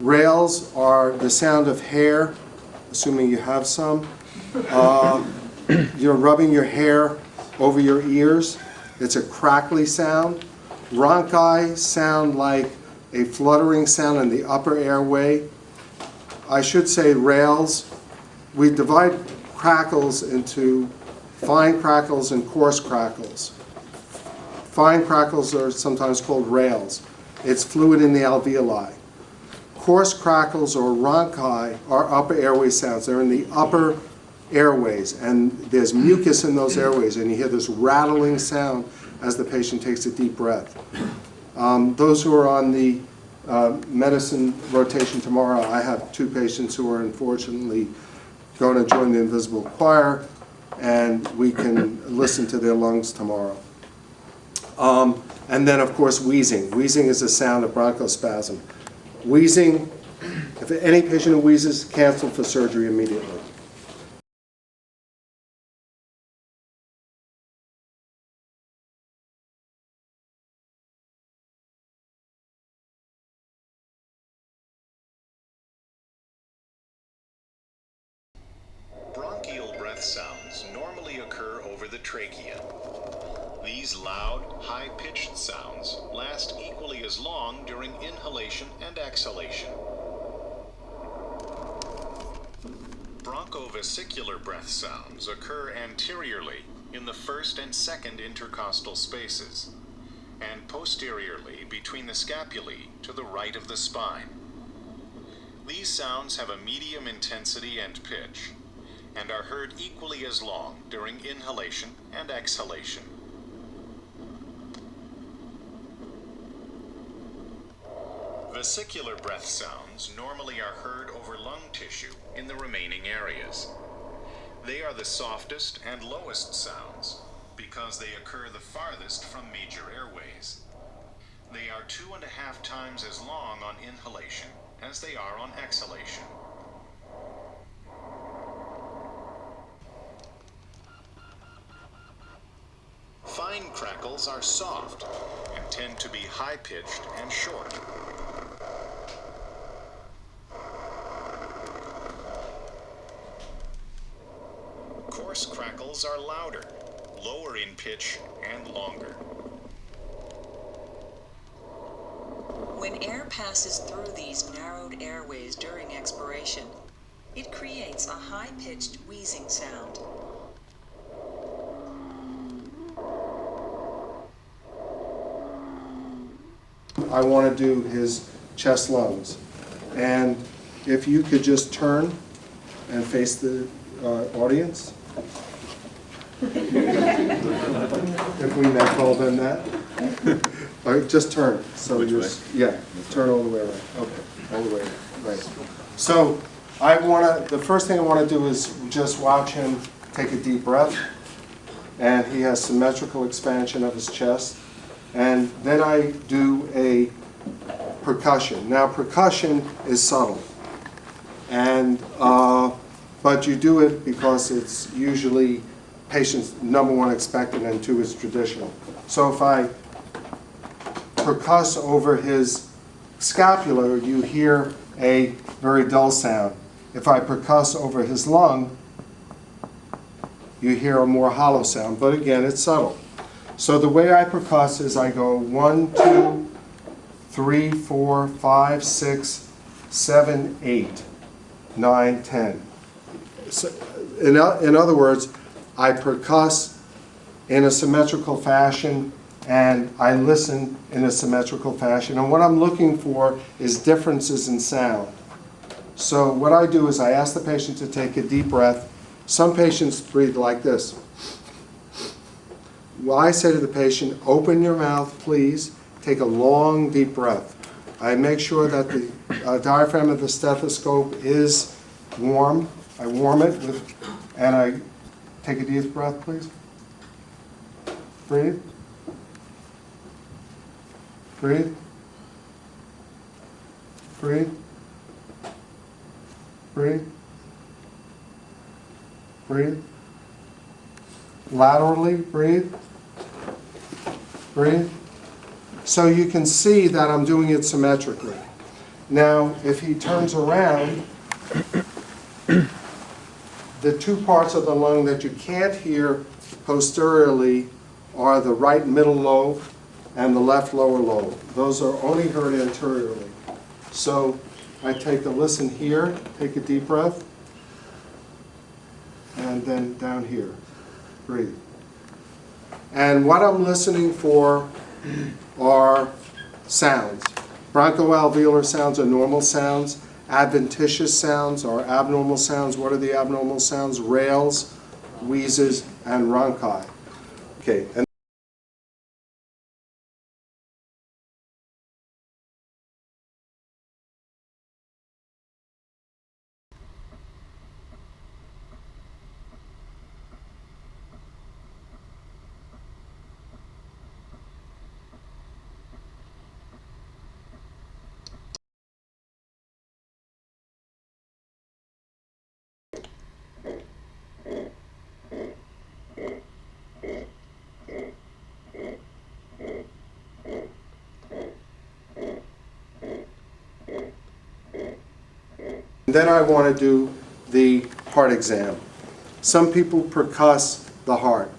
Rails are the sound of hair, assuming you have some. You're rubbing your hair over your ears. It's a crackly sound. Rhonchi sound like a fluttering sound in the upper airway. I should say rails. We divide crackles into fine crackles and coarse crackles. Fine crackles are sometimes called rails. It's fluid in the alveoli. Coarse crackles or rhonchi are upper airway sounds. They're in the upper airways, and there's mucus in those airways, and you hear this rattling sound as the patient takes a deep breath. Those who are on the medicine rotation tomorrow, I have 2 patients who are unfortunately going to join the invisible choir, and we can listen to their lungs tomorrow. And then, of course, wheezing. Wheezing is a sound of bronchospasm. Wheezing, if any patient who wheezes, cancel for surgery immediately. Bronchial breath sounds normally occur over the trachea. These loud, high-pitched sounds last equally as long during inhalation and exhalation. Bronchovesicular breath sounds occur anteriorly in the first and second intercostal spaces, and posteriorly between the scapulae to the right of the spine. These sounds have a medium intensity and pitch, and are heard equally as long during inhalation and exhalation. Vesicular breath sounds normally are heard over lung tissue in the remaining areas. They are the softest and lowest sounds because they occur the farthest from major airways. They are 2.5 times as long on inhalation as they are on exhalation. Fine crackles are soft and tend to be high-pitched and short. Coarse crackles are louder, lower in pitch, and longer. When air passes through these narrowed airways during expiration, it creates a high-pitched wheezing sound. I want to do his chest lungs. And if you could just turn and face the audience. If we may call them that. All right, just turn. So Which you're, way? Yeah, turn all the way around. Okay, all the way around. Right. So the first thing I want to do is just watch him take a deep breath. And he has symmetrical expansion of his chest. And then I do a percussion. Now, percussion is subtle, and but you do it because it's usually patient's number 1 expected and 2 is traditional. So if I percuss over his scapula, you hear a very dull sound. If I percuss over his lung, you hear a more hollow sound, but again, it's subtle. So the way I percuss is I go 1, 2, 3, 4, 5, 6, 7, 8, 9, 10. So in other words, I percuss in a symmetrical fashion and I listen in a symmetrical fashion. And what I'm looking for is differences in sound. So what I do is I ask the patient to take a deep breath. Some patients breathe like this. Well, I say to the patient, open your mouth, please. Take a long, deep breath. I make sure that the diaphragm of the stethoscope is warm. I warm it, and I take a deep breath, please. Breathe. Breathe. Breathe. Breathe. Breathe. Laterally, breathe. Breathe. So you can see that I'm doing it symmetrically. Now, if he turns around, the two parts of the lung that you can't hear posteriorly are the right middle lobe and the left lower lobe. Those are only heard anteriorly. So I take a listen here, take a deep breath, and then down here, breathe. And what I'm listening for are sounds. Bronchoalveolar sounds are normal sounds. Adventitious sounds are abnormal sounds. What are the abnormal sounds? Rales, wheezes, and rhonchi. Okay. And then I want to do the heart exam. Some people percuss the heart.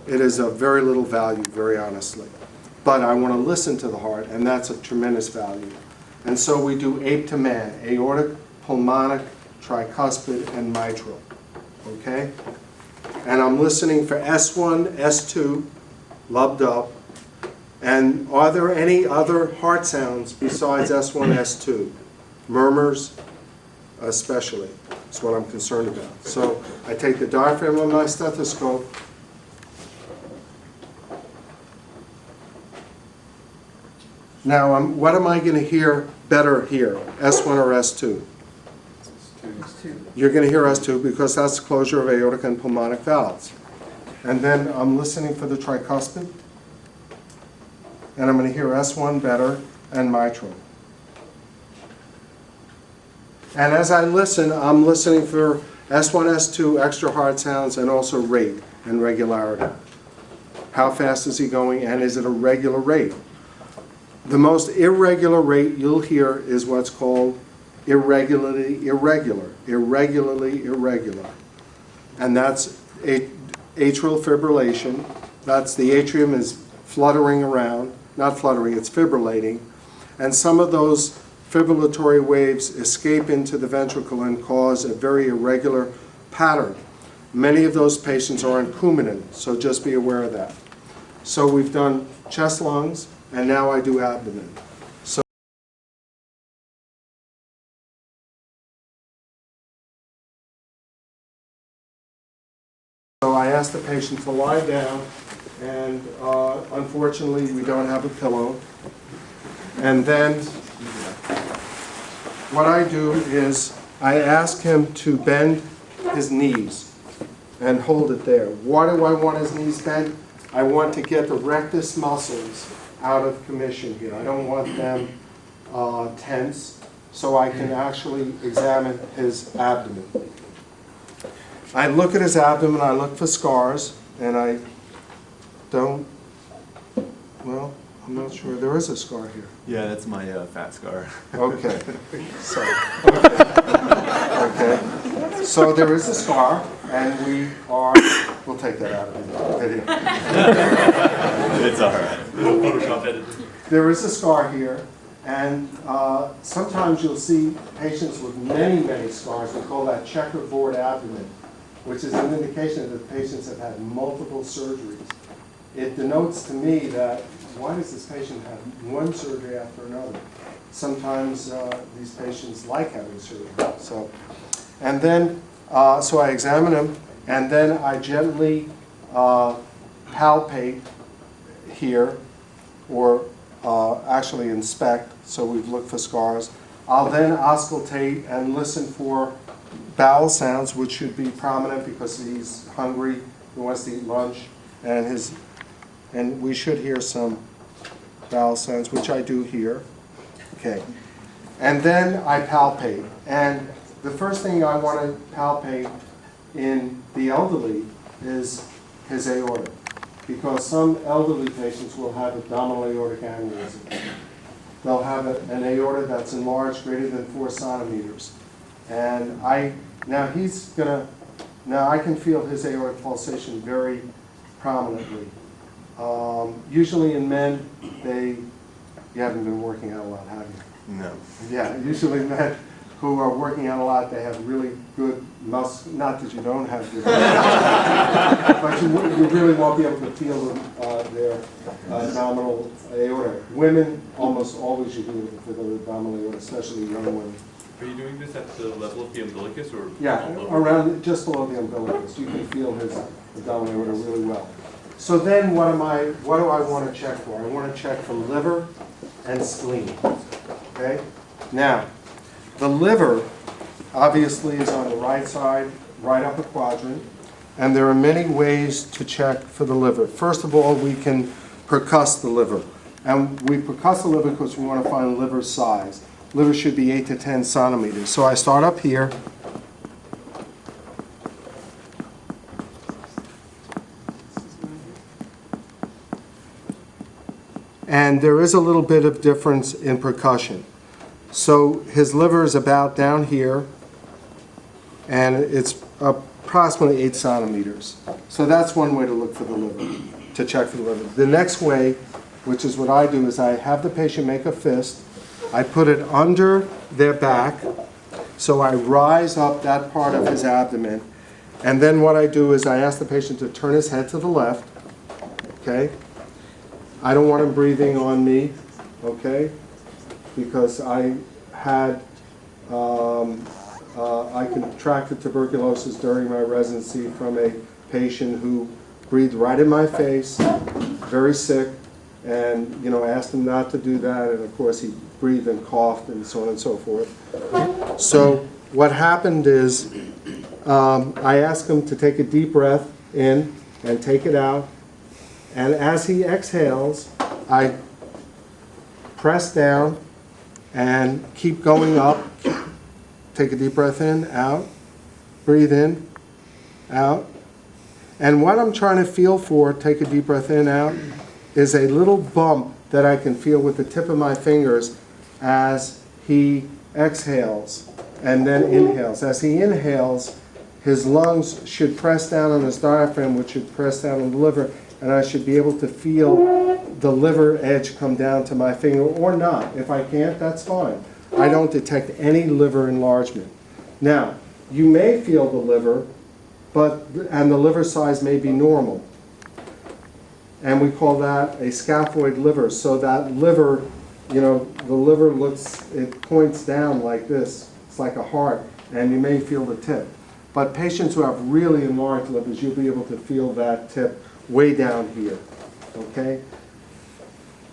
It is of very little value, very honestly. But I want to listen to the heart, and that's of tremendous value. And so we do ape to man, aortic, pulmonic, tricuspid, and mitral. Okay? And I'm listening for S1, S2, lubbed up. And are there any other heart sounds besides S1, S2? Murmurs, especially. That's what I'm concerned about. So I take the diaphragm of my stethoscope, now what am I going to hear better here, S1 or S2? You're going to hear S2 because that's the closure of aortic and pulmonic valves. And then I'm listening for the tricuspid, and I'm going to hear S1 better and mitral. And as I listen, I'm listening for S1, S2, extra hard sounds, and also rate and regularity. How fast is he going, and is it a regular rate? The most irregular rate you'll hear is what's called irregularly irregular. Irregularly irregular. And that's atrial fibrillation. That's the atrium is fluttering around. Not fluttering, it's fibrillating. And some of those fibrillatory waves escape into the ventricle and cause a very irregular pattern. Many of those patients are in Coumadin, so just be aware of that. So we've done chest, lungs, and now I do abdomen. So I ask the patient to lie down, and unfortunately we don't have a pillow. And then what I do is I ask him to bend his knees and hold it there. Why do I want his knees bent? I want to get the rectus muscles out of commission here. I don't want them tense, so I can actually examine his abdomen. I look at his abdomen, I look for scars, and I don't, well, I'm not sure. There is a scar here. Yeah, that's my fat scar. Okay. So, okay. So there is a scar, and we'll take that out of the video. It's all right. Photoshop edit. There is a scar here, and sometimes you'll see patients with many, many scars. We call that checkerboard abdomen, which is an indication that the patients have had multiple surgeries. It denotes to me that why does this patient have one surgery after another? Sometimes these patients like having surgery. So I examine him, and then I gently palpate here, or actually inspect, so we've looked for scars. I'll then auscultate and listen for bowel sounds, which should be prominent because he's hungry, he wants to eat lunch, and we should hear some bowel sounds, which I do hear. Okay. And then I palpate. And the first thing I want to palpate in the elderly is his aorta, because some elderly patients will have abdominal aortic aneurysm. they'll have an aorta that's enlarged greater than 4 centimeters. And now I can feel his aortic pulsation very prominently. Usually in men, you haven't been working out a lot, have you? No. Yeah, usually men who are working out a lot, they have really good muscle, not that you don't have good muscle, but you really won't be able to feel their abdominal aorta. Women almost always you do it for the abdominal aorta, especially young women. Are you doing this at the level of the umbilicus or? Yeah, around just below the umbilicus. You can feel his abdominal aorta really well. So then what do I want to check for? I want to check for liver and spleen. Okay? Now, the liver obviously is on the right side, right upper quadrant, and there are many ways to check for the liver. First of all, we can percuss the liver. And we percuss the liver because we want to find liver size. Liver should be 8 to 10 centimeters. So I start up here. And there is a little bit of difference in percussion. So his liver is about down here, and it's approximately 8 centimeters. So that's one way to look for the liver, to check for the liver. The next way, which is what I do, is I have the patient make a fist. I put it under their back, so I rise up that part of his abdomen. And then what I do is I ask the patient to turn his head to the left, okay? I don't want him breathing on me, okay? Because I contracted tuberculosis during my residency from a patient who breathed right in my face, very sick, and asked him not to do that, and of course he breathed and coughed and so on and so forth. So what happened is I asked him to take a deep breath in and take it out, and as he exhales, I press down and keep going up. Take a deep breath in, out, breathe in, out. And what I'm trying to feel for, take a deep breath in, out, is a little bump that I can feel with the tip of my fingers as he exhales and then inhales. As he inhales, his lungs should press down on his diaphragm, which should press down on the liver, and I should be able to feel the liver edge come down to my finger, or not. If I can't, that's fine. I don't detect any liver enlargement. Now, you may feel the liver, and the liver size may be normal. And we call that a scaphoid liver. So that liver, the liver it points down like this. It's like a heart, and you may feel the tip. But patients who have really enlarged livers, you'll be able to feel that tip way down here, okay?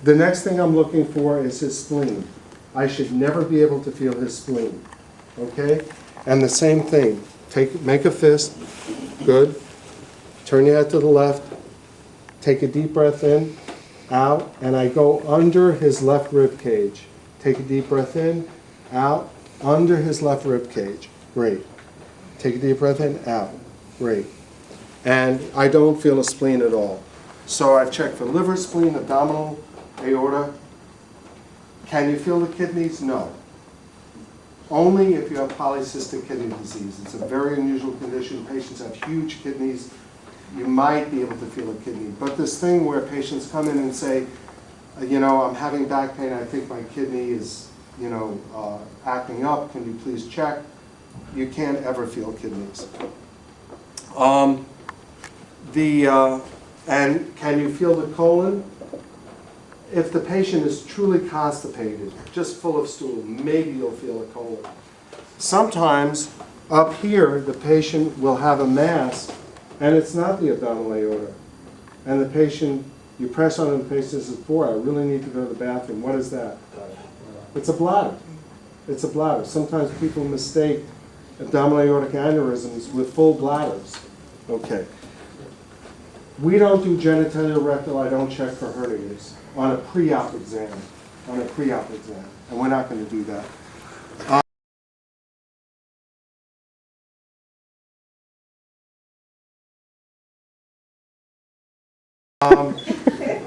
The next thing I'm looking for is his spleen. I should never be able to feel his spleen, okay? And the same thing, make a fist, good. Turn your head to the left, take a deep breath in, out, and I go under his left rib cage. Take a deep breath in, out, under his left rib cage. Great. Take a deep breath in, out. Great. And I don't feel a spleen at all. So I've checked for liver, spleen, abdominal, aorta. Can you feel the kidneys? No. Only if you have polycystic kidney disease. It's a very unusual condition. Patients have huge kidneys. You might be able to feel a kidney. But this thing where patients come in and say, I'm having back pain, I think my kidney is, acting up, can you please check? You can't ever feel kidneys. And can you feel the colon? If the patient is truly constipated, just full of stool, maybe you'll feel a colon. Sometimes up here, the patient will have a mass, and it's not the abdominal aorta. And the patient, you press on it, and the patient says, boy, I really need to go to the bathroom. What is that? It's a bladder. It's a bladder. Sometimes people mistake abdominal aortic aneurysms with full bladders. Okay. We don't do genitalia rectal, I don't check for hernias on a pre-op exam. And we're not going to do that.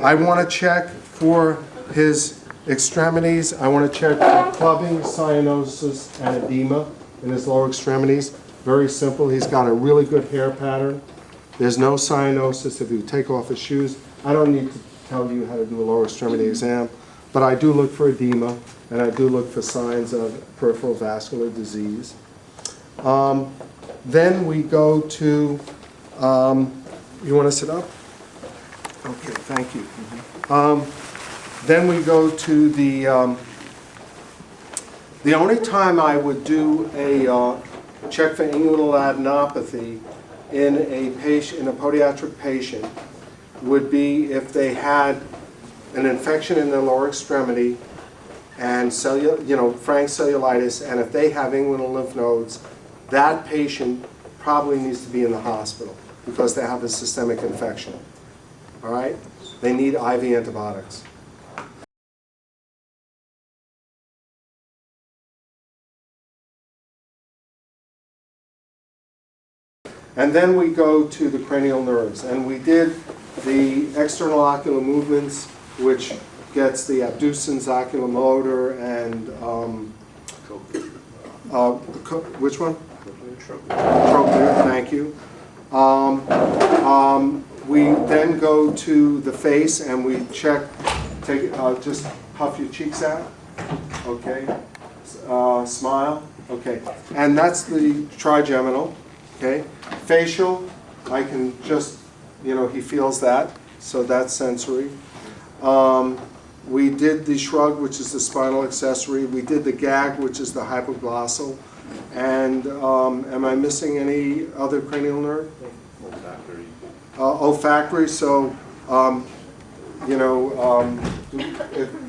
I want to check for his Extremities, I want to check for clubbing, cyanosis, and edema in his lower extremities. Very simple. He's got a really good hair pattern. There's no cyanosis if you take off his shoes. I don't need to tell you how to do a lower extremity exam, but I do look for edema, and I do look for signs of peripheral vascular disease. Then we go to, you want to sit up? Okay, thank you. Then we go to the only time I would do a check for inguinal adenopathy in a patient, in a podiatric patient, would be if they had an infection in their lower extremity and frank cellulitis, and if they have inguinal lymph nodes, that patient probably needs to be in the hospital because they have a systemic infection. All right? They need IV antibiotics. And then we go to the cranial nerves, and we did the external ocular movements, which gets the abducens, oculomotor, and which one? Trochlear, thank you. We then go to the face, and we check, just puff your cheeks out, okay? Smile, okay. And that's the trigeminal. Okay, facial, I can just, he feels that, so that's sensory. We did the shrug, which is the spinal accessory. We did the gag, which is the hypoglossal. And am I missing any other cranial nerve? Olfactory. Olfactory, so,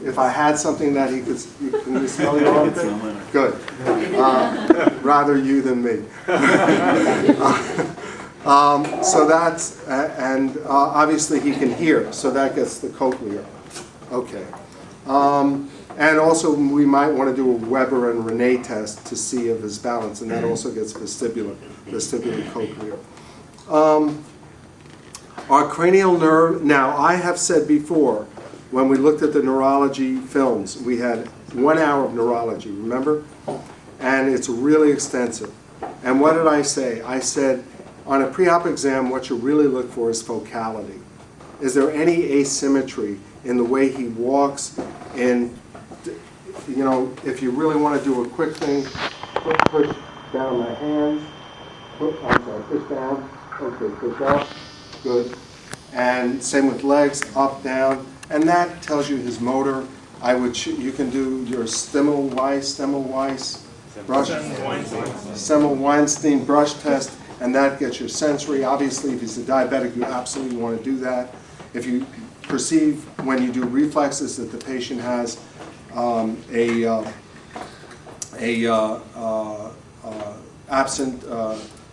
if I had something that he could, can you smell your armpit? Good. Rather you than me. So that's, and obviously he can hear, so that gets the cochlear. Okay. And also we might want to do a Weber and Rene test to see of his balance, and that also gets vestibular cochlear. Our cranial nerve, now I have said before, when we looked at the neurology films, we had 1 hour of neurology, remember? And it's really extensive. And what did I say? I said, on a pre-op exam, what you really look for is focality. Is there any asymmetry in the way he walks? In, if you really want to do a quick thing, push down my hands. Push down. Okay, push up. Good. And same with legs, up, down. And that tells you his motor. You can do your Stemmel-Weiss brush, Stemmel-Weinstein brush test, and that gets your sensory. Obviously, if he's a diabetic, you absolutely want to do that. If you perceive when you do reflexes that the patient has absent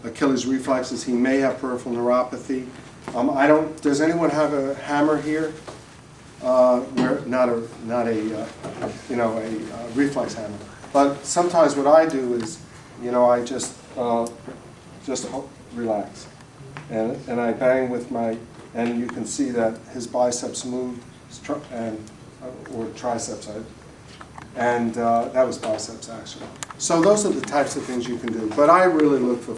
Achilles reflexes, he may have peripheral neuropathy. Does anyone have a hammer here? Not a reflex hammer. But sometimes what I do is, I just relax, and I bang with my, and you can see that his biceps moved, or triceps, and that was biceps actually. So those are the types of things you can do. But I really look for